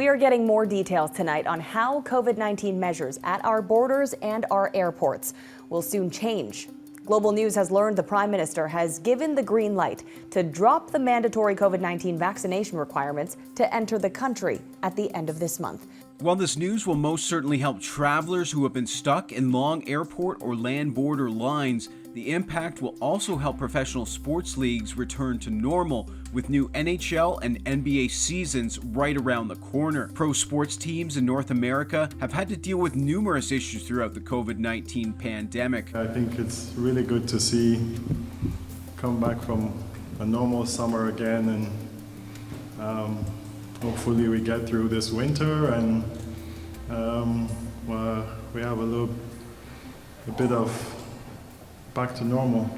We are getting more details tonight on how COVID-19 measures at our borders and our airports will soon change. Global News has learned the Prime Minister has given the green light to drop the mandatory COVID-19 vaccination requirements to enter the country at the end of this month. While this news will most certainly help travelers who have been stuck in long airport or land border lines, the impact will also help professional sports leagues return to normal with new NHL and NBA seasons right around the corner. Pro sports teams in North America have had to deal with numerous issues throughout the COVID-19 pandemic. I think it's really good to see come back from a normal summer again, and hopefully we get through this winter and we have a bit of back to normal.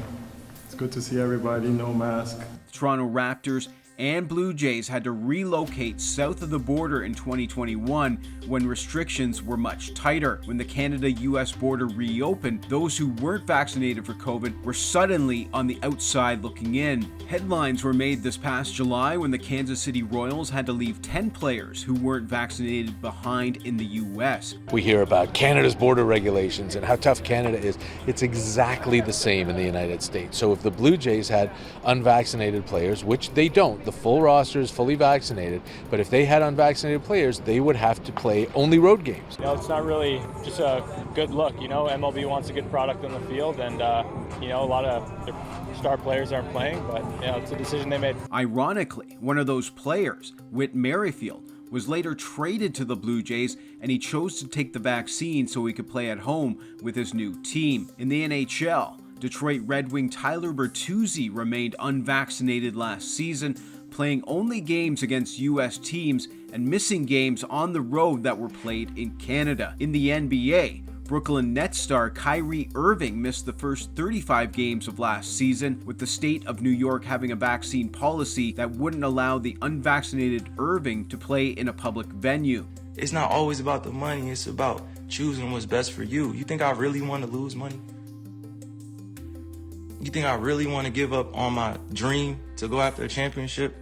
It's good to see everybody, no mask. The Toronto Raptors and Blue Jays had to relocate south of the border in 2021 when restrictions were much tighter. When the Canada-U.S. border reopened, those who weren't vaccinated for COVID were suddenly on the outside looking in. Headlines were made this past July when the Kansas City Royals had to leave 10 players who weren't vaccinated behind in the U.S. We hear about Canada's border regulations and how tough Canada is. It's exactly the same in the United States. So if the Blue Jays had unvaccinated players, which they don't, the full roster is fully vaccinated, but if they had unvaccinated players, they would have to play only road games. It's not really just a good look. MLB wants a good product on the field, and a lot of their star players aren't playing, but it's a decision they made. Ironically, one of those players, Whit Merrifield, was later traded to the Blue Jays, and he chose to take the vaccine so he could play at home with his new team. In the NHL, Detroit Red Wing Tyler Bertuzzi remained unvaccinated last season, playing only games against U.S. teams and missing games on the road that were played in Canada. In the NBA, Brooklyn Nets star Kyrie Irving missed the first 35 games of last season, with the state of New York having a vaccine policy that wouldn't allow the unvaccinated Irving to play in a public venue. It's not always about the money, it's about choosing what's best for you. You think I really want to lose money? You think I really want to give up on my dream to go after a championship?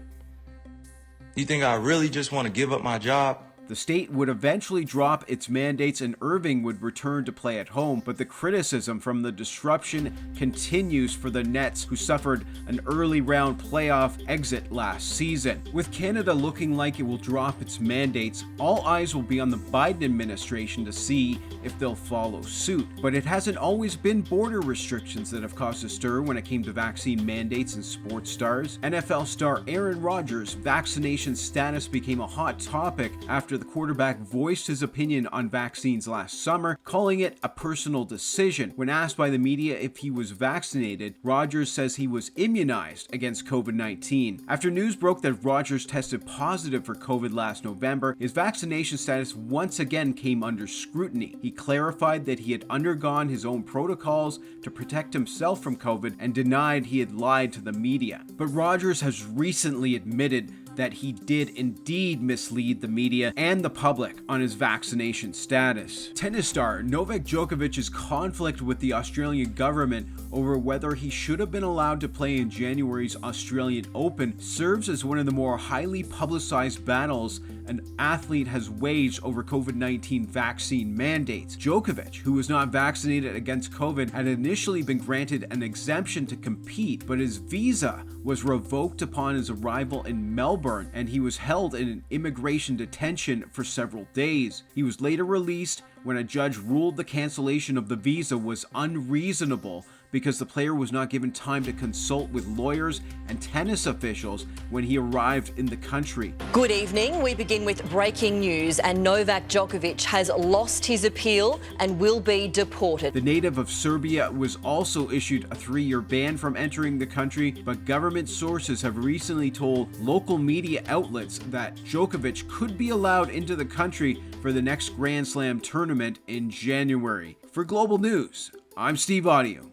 You think I really just want to give up my job? The state would eventually drop its mandates and Irving would return to play at home, but the criticism from the disruption continues for the Nets, who suffered an early round playoff exit last season. With Canada looking like it will drop its mandates, all eyes will be on the Biden administration to see if they'll follow suit. But it hasn't always been border restrictions that have caused a stir when it came to vaccine mandates and sports stars. NFL star Aaron Rodgers' vaccination status became a hot topic after the quarterback voiced his opinion on vaccines last summer, calling it a personal decision. When asked by the media if he was vaccinated, Rodgers says he was immunized against COVID-19. After news broke that Rodgers tested positive for COVID last November, his vaccination status once again came under scrutiny. He clarified that he had undergone his own protocols to protect himself from COVID and denied he had lied to the media. But Rodgers has recently admitted that he did indeed mislead the media and the public on his vaccination status. Tennis star Novak Djokovic's conflict with the Australian government over whether he should have been allowed to play in January's Australian Open serves as one of the more highly publicized battles an athlete has waged over COVID-19 vaccine mandates. Djokovic, who was not vaccinated against COVID, had initially been granted an exemption to compete, but his visa was revoked upon his arrival in Melbourne, and he was held in an immigration detention for several days. He was later released when a judge ruled the cancellation of the visa was unreasonable because the player was not given time to consult with lawyers and tennis officials when he arrived in the country. Good evening. We begin with breaking news, and Novak Djokovic has lost his appeal and will be deported. The native of Serbia was also issued a 3-year ban from entering the country, but government sources have recently told local media outlets that Djokovic could be allowed into the country for the next Grand Slam tournament in January. For Global News, I'm Steve Autio.